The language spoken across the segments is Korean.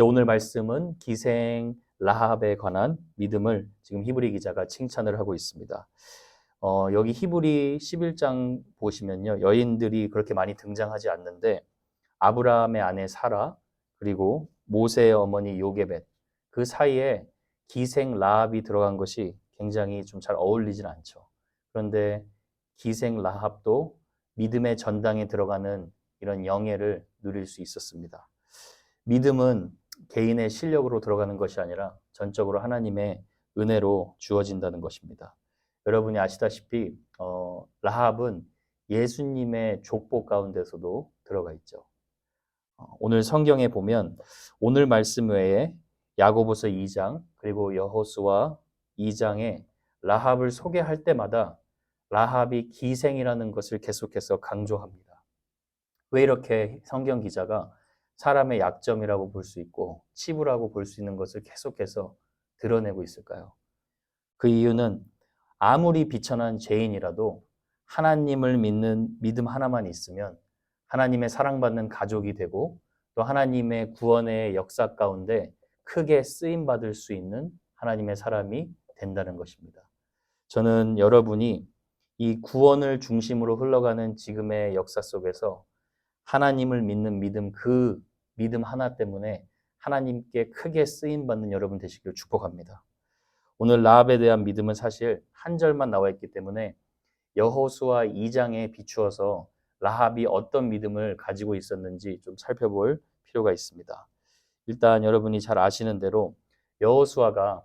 이제 오늘 말씀은 기생 라합에 관한 믿음을 지금 히브리 기자가 칭찬을 하고 있습니다. 여기 히브리 11장 보시면요. 여인들이 그렇게 많이 등장하지 않는데 아브라함의 아내 사라 그리고 모세의 어머니 요게벳 그 사이에 기생 라합이 들어간 것이 굉장히 좀 잘 어울리진 않죠. 그런데 기생 라합도 믿음의 전당에 들어가는 이런 영예를 누릴 수 있었습니다. 믿음은 개인의 실력으로 들어가는 것이 아니라 전적으로 하나님의 은혜로 주어진다는 것입니다. 여러분이 아시다시피 라합은 예수님의 족보 가운데서도 들어가 있죠. 오늘 성경에 보면 오늘 말씀 외에 야고보서 2장 그리고 여호수아 2장에 라합을 소개할 때마다 라합이 기생이라는 것을 계속해서 강조합니다. 왜 이렇게 성경 기자가 사람의 약점이라고 볼 수 있고 치부라고 볼 수 있는 것을 계속해서 드러내고 있을까요? 그 이유는 아무리 비천한 죄인이라도 하나님을 믿는 믿음 하나만 있으면 하나님의 사랑받는 가족이 되고 또 하나님의 구원의 역사 가운데 크게 쓰임받을 수 있는 하나님의 사람이 된다는 것입니다. 저는 여러분이 이 구원을 중심으로 흘러가는 지금의 역사 속에서 하나님을 믿는 믿음, 그 믿음 하나 때문에 하나님께 크게 쓰임받는 여러분 되시기를 축복합니다. 오늘 라합에 대한 믿음은 사실 한 절만 나와 있기 때문에 여호수아 2장에 비추어서 라합이 어떤 믿음을 가지고 있었는지 좀 살펴볼 필요가 있습니다. 일단 여러분이 잘 아시는 대로 여호수아가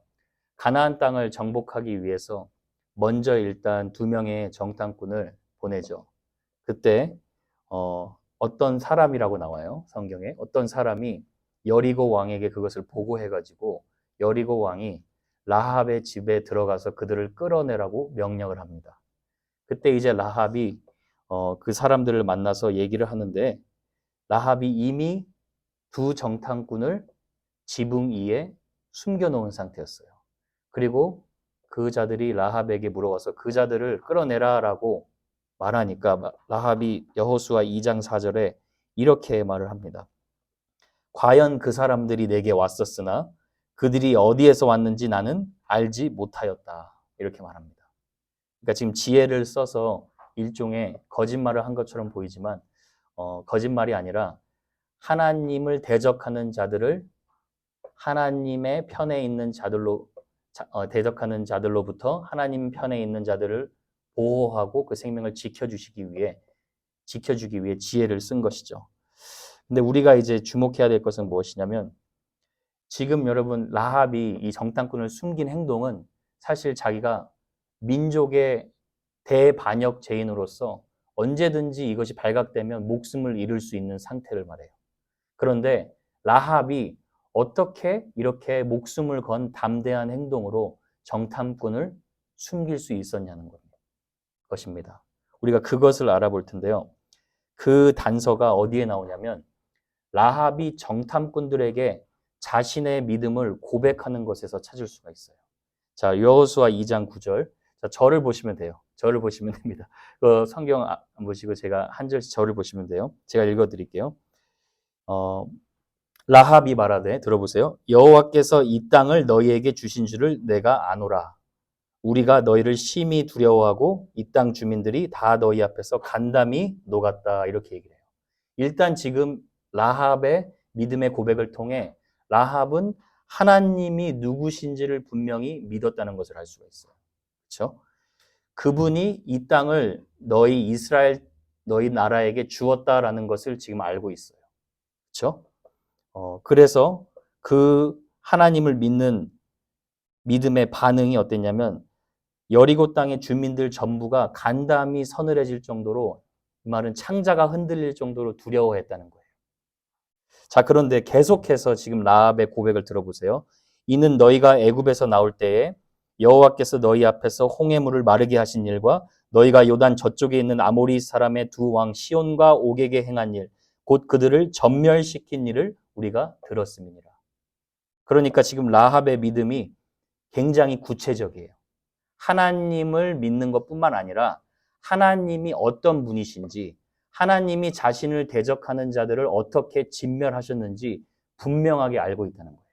가나안 땅을 정복하기 위해서 먼저 일단 2명의 정탐꾼을 보내죠. 그때 어떤 사람이라고 나와요. 성경에 어떤 사람이 여리고 왕에게 그것을 보고해가지고 여리고 왕이 라합의 집에 들어가서 그들을 끌어내라고 명령을 합니다. 그때 이제 라합이 그 사람들을 만나서 얘기를 하는데 라합이 이미 2 정탐꾼을 지붕 위에 숨겨놓은 상태였어요. 그리고 그 자들이 라합에게 물어와서 그 자들을 끌어내라라고 말하니까 라합이 여호수아 2장 4절에 이렇게 말을 합니다. 과연 그 사람들이 내게 왔었으나 그들이 어디에서 왔는지 나는 알지 못하였다. 이렇게 말합니다. 그러니까 지금 지혜를 써서 일종의 거짓말을 한 것처럼 보이지만 거짓말이 아니라 하나님을 대적하는 자들을 하나님의 편에 있는 자들로 대적하는 자들로부터 하나님 편에 있는 자들을 보호하고 그 생명을 지켜주기 위해 지혜를 쓴 것이죠. 근데 우리가 이제 주목해야 될 것은 무엇이냐면 지금 여러분 라합이 이 정탐꾼을 숨긴 행동은 사실 자기가 민족의 대반역 죄인으로서 언제든지 이것이 발각되면 목숨을 잃을 수 있는 상태를 말해요. 그런데 라합이 어떻게 이렇게 목숨을 건 담대한 행동으로 정탐꾼을 숨길 수 있었냐는 것입니다. 우리가 그것을 알아볼 텐데요. 그 단서가 어디에 나오냐면 라합이 정탐꾼들에게 자신의 믿음을 고백하는 것에서 찾을 수가 있어요. 자, 여호수아 2장 9절. 자, 저를 보시면 돼요. 저를 보시면 됩니다. 성경 안 보시고 제가 한 절씩 저를 보시면 돼요. 제가 읽어 드릴게요. 라합이 말하되 들어보세요. 여호와께서 이 땅을 너희에게 주신 줄을 내가 아노라. 우리가 너희를 심히 두려워하고 이 땅 주민들이 다 너희 앞에서 간담이 녹았다. 이렇게 얘기를 해요. 일단 지금 라합의 믿음의 고백을 통해 라합은 하나님이 누구신지를 분명히 믿었다는 것을 알 수가 있어요. 그렇죠? 그분이 이 땅을 너희 이스라엘 너희 나라에게 주었다라는 것을 지금 알고 있어요. 그렇죠? 그래서 그 하나님을 믿는 믿음의 반응이 어땠냐면 여리고 땅의 주민들 전부가 간담이 서늘해질 정도로 이 말은 창자가 흔들릴 정도로 두려워했다는 거예요. 자, 그런데 계속해서 지금 라합의 고백을 들어보세요. 이는 너희가 애굽에서 나올 때에 여호와께서 너희 앞에서 홍해물을 마르게 하신 일과 너희가 요단 저쪽에 있는 아모리 사람의 2 왕 시온과 옥에게 행한 일, 곧 그들을 전멸시킨 일을 우리가 들었음이니라. 그러니까 지금 라합의 믿음이 굉장히 구체적이에요. 하나님을 믿는 것뿐만 아니라 하나님이 어떤 분이신지, 하나님이 자신을 대적하는 자들을 어떻게 진멸하셨는지 분명하게 알고 있다는 거예요.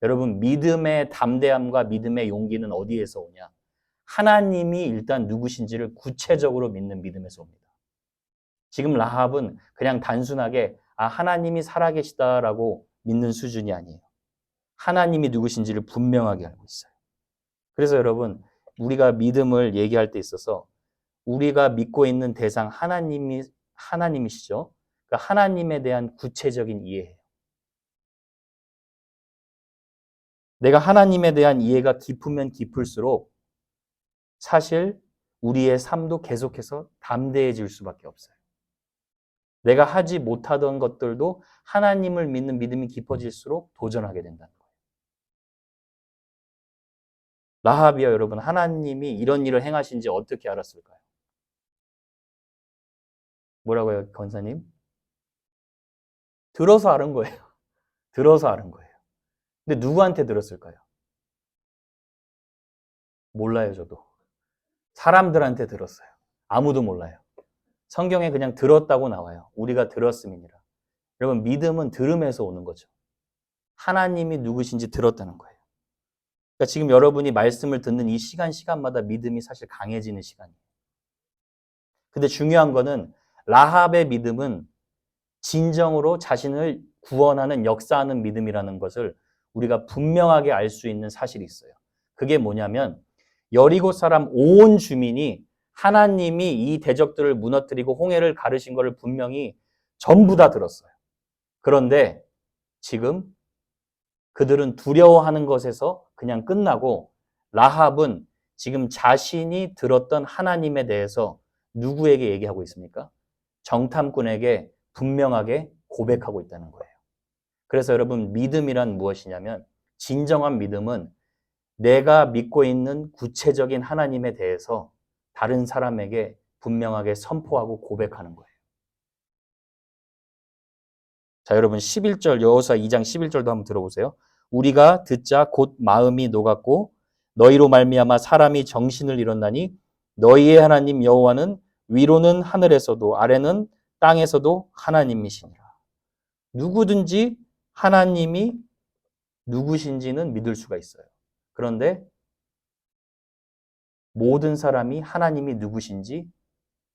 여러분, 믿음의 담대함과 믿음의 용기는 어디에서 오냐? 하나님이 일단 누구신지를 구체적으로 믿는 믿음에서 옵니다. 지금 라합은 그냥 단순하게 하나님이 살아계시다라고 믿는 수준이 아니에요. 하나님이 누구신지를 분명하게 알고 있어요. 그래서 여러분, 우리가 믿음을 얘기할 때 있어서 우리가 믿고 있는 대상 하나님이시죠. 그러니까 하나님에 대한 구체적인 이해예요. 내가 하나님에 대한 이해가 깊으면 깊을수록 사실 우리의 삶도 계속해서 담대해질 수밖에 없어요. 내가 하지 못하던 것들도 하나님을 믿는 믿음이 깊어질수록 도전하게 된다는 거예요. 라합이요, 여러분, 하나님이 이런 일을 행하신지 어떻게 알았을까요? 뭐라고요, 권사님? 들어서 아는 거예요. 들어서 아는 거예요. 근데 누구한테 들었을까요? 몰라요, 저도. 사람들한테 들었어요. 아무도 몰라요. 성경에 그냥 들었다고 나와요. 우리가 들었음이니라. 여러분, 믿음은 들음에서 오는 거죠. 하나님이 누구신지 들었다는 거예요. 그러니까 지금 여러분이 말씀을 듣는 이 시간마다 믿음이 사실 강해지는 시간이에요. 근데 중요한 거는 라합의 믿음은 진정으로 자신을 구원하는 역사하는 믿음이라는 것을 우리가 분명하게 알 수 있는 사실이 있어요. 그게 뭐냐면 여리고 사람 온 주민이 하나님이 이 대적들을 무너뜨리고 홍해를 가르신 것을 분명히 전부 다 들었어요. 그런데 지금 그들은 두려워하는 것에서 그냥 끝나고 라합은 지금 자신이 들었던 하나님에 대해서 누구에게 얘기하고 있습니까? 정탐꾼에게 분명하게 고백하고 있다는 거예요. 그래서 여러분, 믿음이란 무엇이냐면 진정한 믿음은 내가 믿고 있는 구체적인 하나님에 대해서 다른 사람에게 분명하게 선포하고 고백하는 거예요. 자, 여러분 11절 여호수아 2장 11절도 한번 들어보세요. 우리가 듣자 곧 마음이 녹았고 너희로 말미암아 사람이 정신을 잃었나니 너희의 하나님 여호와는 위로는 하늘에서도 아래는 땅에서도 하나님이시니라. 누구든지 하나님이 누구신지는 믿을 수가 있어요. 그런데 모든 사람이 하나님이 누구신지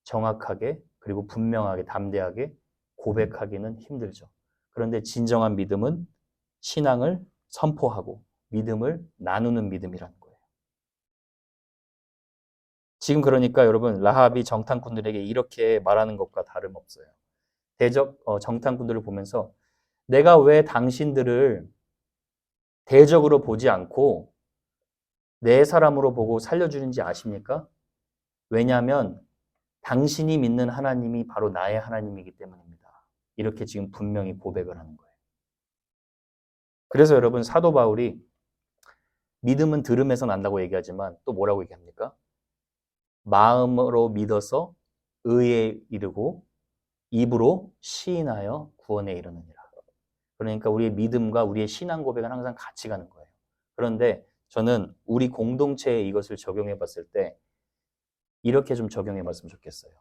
정확하게 그리고 분명하게 담대하게 고백하기는 힘들죠. 그런데 진정한 믿음은 신앙을 선포하고 믿음을 나누는 믿음이라는 거예요. 지금 그러니까 여러분 라합이 정탐꾼들에게 이렇게 말하는 것과 다름없어요. 정탐꾼들을 보면서 내가 왜 당신들을 대적으로 보지 않고 내 사람으로 보고 살려주는지 아십니까? 왜냐하면 당신이 믿는 하나님이 바로 나의 하나님이기 때문입니다. 이렇게 지금 분명히 고백을 하는 거예요. 그래서 여러분 사도 바울이 믿음은 들음에서 난다고 얘기하지만 또 뭐라고 얘기합니까? 마음으로 믿어서 의에 이르고 입으로 시인하여 구원에 이르느니라. 그러니까 우리의 믿음과 우리의 신앙 고백은 항상 같이 가는 거예요. 그런데 저는 우리 공동체에 이것을 적용해 봤을 때 이렇게 좀 적용해 봤으면 좋겠어요.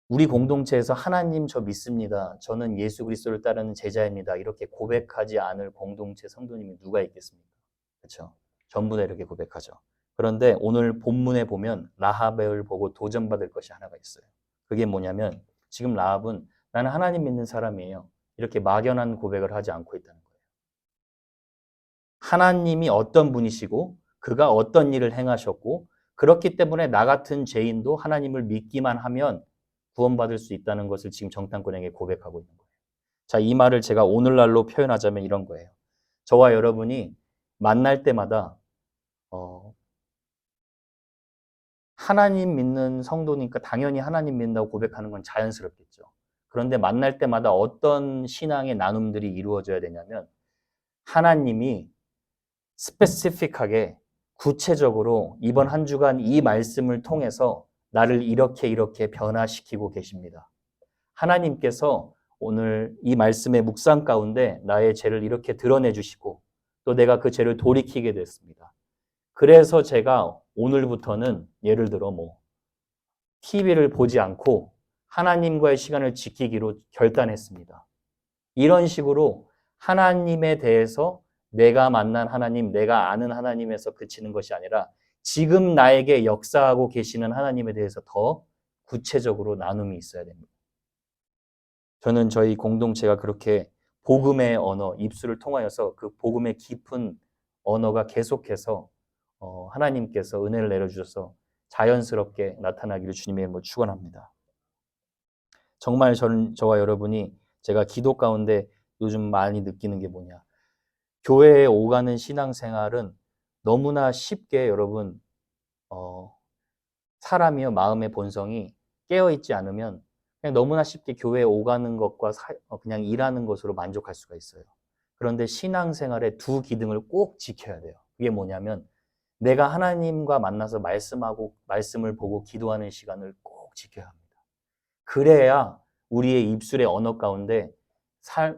우리 공동체에서 하나님 저 믿습니다. 저는 예수 그리스도를 따르는 제자입니다. 이렇게 고백하지 않을 공동체 성도님이 누가 있겠습니까? 그렇죠? 전부 다 이렇게 고백하죠. 그런데 오늘 본문에 보면 라합을 보고 도전받을 것이 하나가 있어요. 그게 뭐냐면 지금 라합은 나는 하나님 믿는 사람이에요. 이렇게 막연한 고백을 하지 않고 있다는 거예요. 하나님이 어떤 분이시고 그가 어떤 일을 행하셨고 그렇기 때문에 나 같은 죄인도 하나님을 믿기만 하면 구원받을 수 있다는 것을 지금 정탐꾼에게 고백하고 있는 거예요. 자, 이 말을 제가 오늘날로 표현하자면 이런 거예요. 저와 여러분이 만날 때마다 하나님 믿는 성도니까 당연히 하나님 믿는다고 고백하는 건 자연스럽겠죠. 그런데 만날 때마다 어떤 신앙의 나눔들이 이루어져야 되냐면 하나님이 스페시픽하게 구체적으로 이번 한 주간 이 말씀을 통해서 나를 이렇게 변화시키고 계십니다. 하나님께서 오늘 이 말씀의 묵상 가운데 나의 죄를 이렇게 드러내 주시고 또 내가 그 죄를 돌이키게 됐습니다. 그래서 제가 오늘부터는 예를 들어 TV를 보지 않고 하나님과의 시간을 지키기로 결단했습니다. 이런 식으로 하나님에 대해서 내가 만난 하나님, 내가 아는 하나님에서 그치는 것이 아니라 지금 나에게 역사하고 계시는 하나님에 대해서 더 구체적으로 나눔이 있어야 됩니다. 저는 저희 공동체가 그렇게 복음의 언어, 입술을 통하여서 그 복음의 깊은 언어가 계속해서 하나님께서 은혜를 내려주셔서 자연스럽게 나타나기를 주님의 이름으로 축원합니다. 정말 저와 여러분이 제가 기도 가운데 요즘 많이 느끼는 게 뭐냐. 교회에 오가는 신앙생활은 너무나 쉽게 여러분 사람이요 마음의 본성이 깨어있지 않으면 그냥 너무나 쉽게 교회에 오가는 것과 그냥 일하는 것으로 만족할 수가 있어요. 그런데 신앙생활의 두 기둥을 꼭 지켜야 돼요. 그게 뭐냐면 내가 하나님과 만나서 말씀을 보고 기도하는 시간을 꼭 지켜야 합니다. 그래야 우리의 입술의 언어 가운데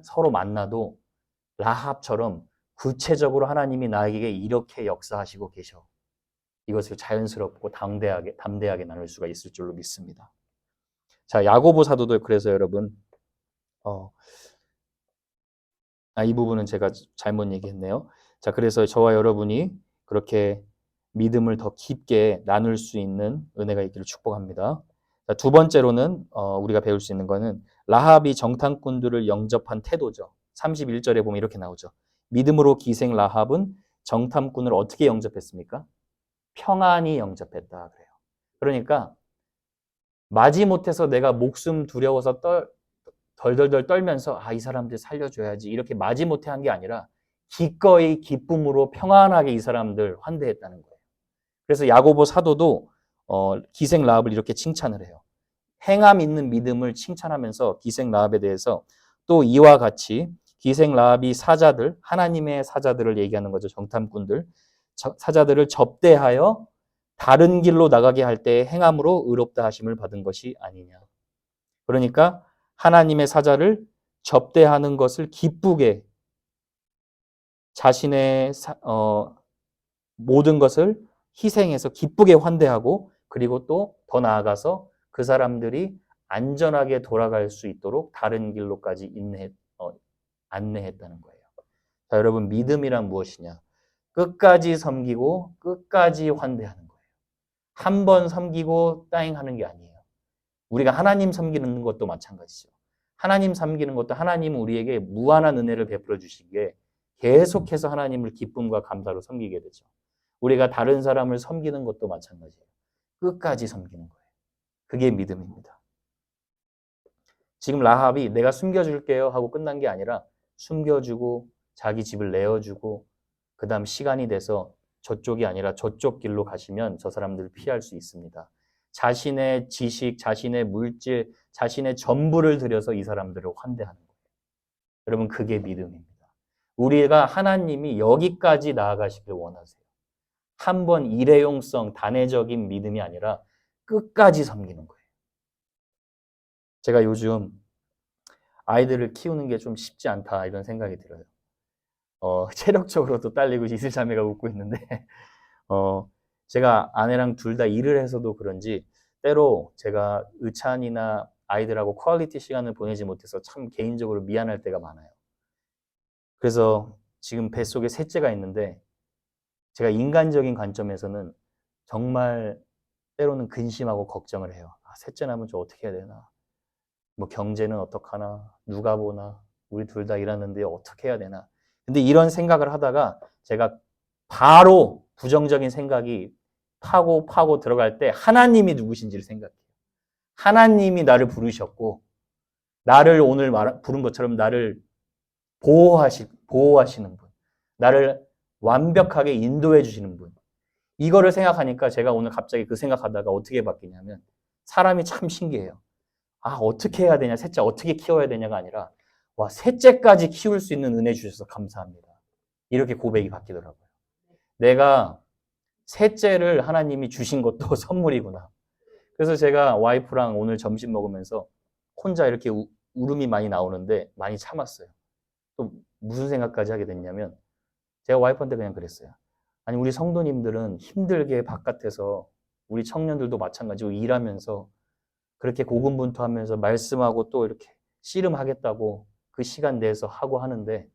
서로 만나도 라합처럼 구체적으로 하나님이 나에게 이렇게 역사하시고 계셔. 이것을 자연스럽고 담대하게 나눌 수가 있을 줄로 믿습니다. 자, 야고보 사도도 그래서 여러분, 이 부분은 제가 잘못 얘기했네요. 자, 그래서 저와 여러분이 그렇게 믿음을 더 깊게 나눌 수 있는 은혜가 있기를 축복합니다. 자, 두 번째로는 우리가 배울 수 있는 거는 라합이 정탐꾼들을 영접한 태도죠. 31절에 보면 이렇게 나오죠. 믿음으로 기생 라합은 정탐꾼을 어떻게 영접했습니까? 평안히 영접했다 그래요. 그러니까 마지못해서 내가 목숨 두려워서 덜덜덜 떨면서 이 사람들 살려줘야지 이렇게 마지못해 한 게 아니라 기꺼이 기쁨으로 평안하게 이 사람들 환대했다는 거예요. 그래서 야고보 사도도 기생 라합을 이렇게 칭찬을 해요. 행함 있는 믿음을 칭찬하면서 기생 라합에 대해서 또 이와 같이 기생 라합이 사자들, 하나님의 사자들을 얘기하는 거죠. 정탐꾼들. 사자들을 접대하여 다른 길로 나가게 할 때의 행함으로 의롭다 하심을 받은 것이 아니냐. 그러니까 하나님의 사자를 접대하는 것을 기쁘게 자신의 모든 것을 희생해서 기쁘게 환대하고 그리고 또 더 나아가서 그 사람들이 안전하게 돌아갈 수 있도록 다른 길로까지 안내했다는 거예요. 자, 여러분 믿음이란 무엇이냐? 끝까지 섬기고 끝까지 환대하는 거예요. 한 번 섬기고 따잉 하는 게 아니에요. 우리가 하나님 섬기는 것도 마찬가지죠. 하나님 섬기는 것도 하나님은 우리에게 무한한 은혜를 베풀어 주시기에 계속해서 하나님을 기쁨과 감사로 섬기게 되죠. 우리가 다른 사람을 섬기는 것도 마찬가지예요. 끝까지 섬기는 거예요. 그게 믿음입니다. 지금 라합이 내가 숨겨줄게요 하고 끝난 게 아니라 숨겨주고 자기 집을 내어주고 그 다음 시간이 돼서 저쪽이 아니라 저쪽 길로 가시면 저 사람들을 피할 수 있습니다. 자신의 지식, 자신의 물질, 자신의 전부를 들여서 이 사람들을 환대하는 거예요. 여러분 그게 믿음입니다. 우리가 하나님이 여기까지 나아가시길 원하세요. 한번 일회용성, 단회적인 믿음이 아니라 끝까지 섬기는 거예요. 제가 요즘 아이들을 키우는 게 좀 쉽지 않다 이런 생각이 들어요. 체력적으로도 딸리고 이슬자매가 웃고 있는데 제가 아내랑 둘 다 일을 해서도 그런지 때로 제가 의찬이나 아이들하고 퀄리티 시간을 보내지 못해서 참 개인적으로 미안할 때가 많아요. 그래서 지금 뱃속에 셋째가 있는데 제가 인간적인 관점에서는 정말 때로는 근심하고 걱정을 해요. 셋째 나면 저 어떻게 해야 되나? 뭐 경제는 어떡하나? 누가 보나? 우리 둘 다 일하는데 어떻게 해야 되나? 근데 이런 생각을 하다가 제가 바로 부정적인 생각이 파고 들어갈 때 하나님이 누구신지를 생각해요. 하나님이 나를 부르셨고 나를 오늘 부른 것처럼 나를 보호하시는 분, 나를 완벽하게 인도해 주시는 분. 이거를 생각하니까 제가 오늘 갑자기 그 생각하다가 어떻게 바뀌냐면 사람이 참 신기해요. 어떻게 해야 되냐, 셋째 어떻게 키워야 되냐가 아니라 셋째까지 키울 수 있는 은혜 주셔서 감사합니다. 이렇게 고백이 바뀌더라고요. 내가 셋째를 하나님이 주신 것도 선물이구나. 그래서 제가 와이프랑 오늘 점심 먹으면서 혼자 이렇게 울음이 많이 나오는데 많이 참았어요. 또 무슨 생각까지 하게 됐냐면 제가 와이프한테 그냥 그랬어요. 아니 우리 성도님들은 힘들게 바깥에서 우리 청년들도 마찬가지로 일하면서 그렇게 고군분투하면서 말씀하고 또 이렇게 씨름하겠다고 그 시간 내서 하고 하는데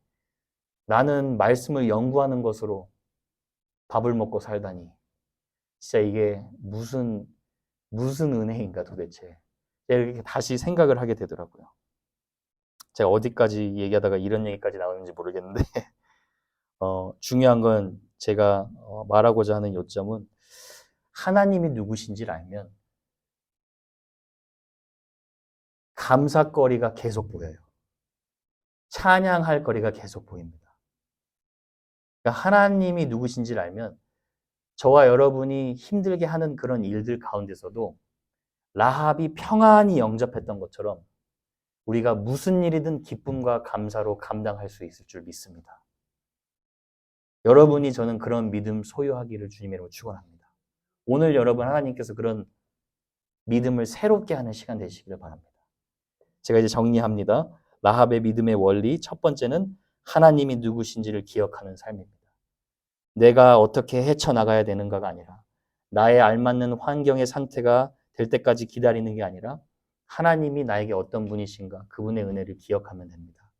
나는 말씀을 연구하는 것으로 밥을 먹고 살다니 진짜 이게 무슨 은혜인가 도대체. 제가 이렇게 다시 생각을 하게 되더라고요. 제가 어디까지 얘기하다가 이런 얘기까지 나오는지 모르겠는데 중요한 건 제가 말하고자 하는 요점은 하나님이 누구신지를 알면 감사거리가 계속 보여요. 찬양할 거리가 계속 보입니다. 그러니까 하나님이 누구신지를 알면 저와 여러분이 힘들게 하는 그런 일들 가운데서도 라합이 평안히 영접했던 것처럼 우리가 무슨 일이든 기쁨과 감사로 감당할 수 있을 줄 믿습니다. 여러분이 저는 그런 믿음 소유하기를 주님의 이름으로 축원합니다. 오늘 여러분 하나님께서 그런 믿음을 새롭게 하는 시간 되시기를 바랍니다. 제가 이제 정리합니다. 라합의 믿음의 원리 첫 번째는 하나님이 누구신지를 기억하는 삶입니다. 내가 어떻게 헤쳐나가야 되는가가 아니라 나의 알맞는 환경의 상태가 될 때까지 기다리는 게 아니라 하나님이 나에게 어떤 분이신가 그분의 은혜를 기억하면 됩니다.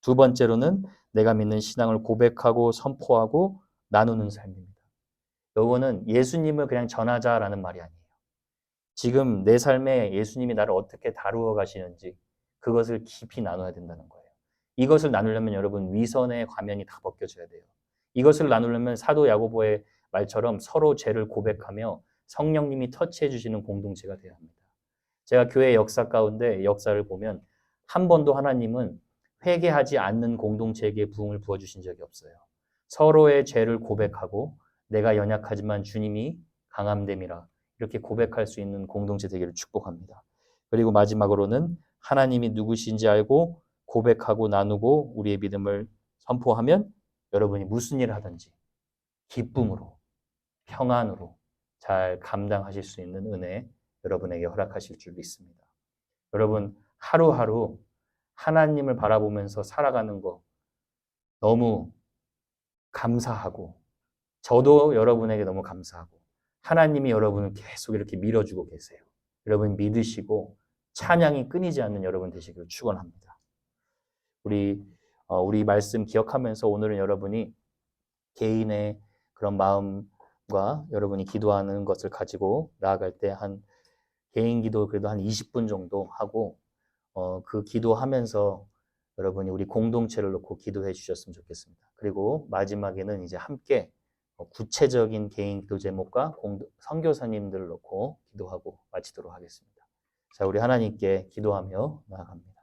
두 번째로는 내가 믿는 신앙을 고백하고 선포하고 나누는 삶입니다. 이거는 예수님을 그냥 전하자라는 말이 아니에요. 지금 내 삶에 예수님이 나를 어떻게 다루어 가시는지 그것을 깊이 나눠야 된다는 거예요. 이것을 나누려면 여러분 위선의 과면이 다 벗겨져야 돼요. 이것을 나누려면 사도 야고보의 말처럼 서로 죄를 고백하며 성령님이 터치해 주시는 공동체가 되어야 합니다. 제가 교회 역사 가운데 역사를 보면 한 번도 하나님은 회개하지 않는 공동체에게 부흥을 부어주신 적이 없어요. 서로의 죄를 고백하고 내가 연약하지만 주님이 강함됨이라 이렇게 고백할 수 있는 공동체 되기를 축복합니다. 그리고 마지막으로는 하나님이 누구신지 알고 고백하고 나누고 우리의 믿음을 선포하면 여러분이 무슨 일을 하든지 기쁨으로 평안으로 잘 감당하실 수 있는 은혜 여러분에게 허락하실 줄 믿습니다. 여러분 하루하루 하나님을 바라보면서 살아가는 거 너무 감사하고 저도 여러분에게 너무 감사하고 하나님이 여러분을 계속 이렇게 밀어주고 계세요. 여러분 믿으시고 찬양이 끊이지 않는 여러분 되시기를 축원합니다. 우리 말씀 기억하면서 오늘은 여러분이 개인의 그런 마음과 여러분이 기도하는 것을 가지고 나아갈 때 한 개인 기도 그래도 한 20분 정도 하고 그 기도하면서 여러분이 우리 공동체를 놓고 기도해 주셨으면 좋겠습니다. 그리고 마지막에는 이제 함께 구체적인 개인 기도 제목과 선교사님들을 놓고 기도하고 마치도록 하겠습니다. 자, 우리 하나님께 기도하며 나아갑니다.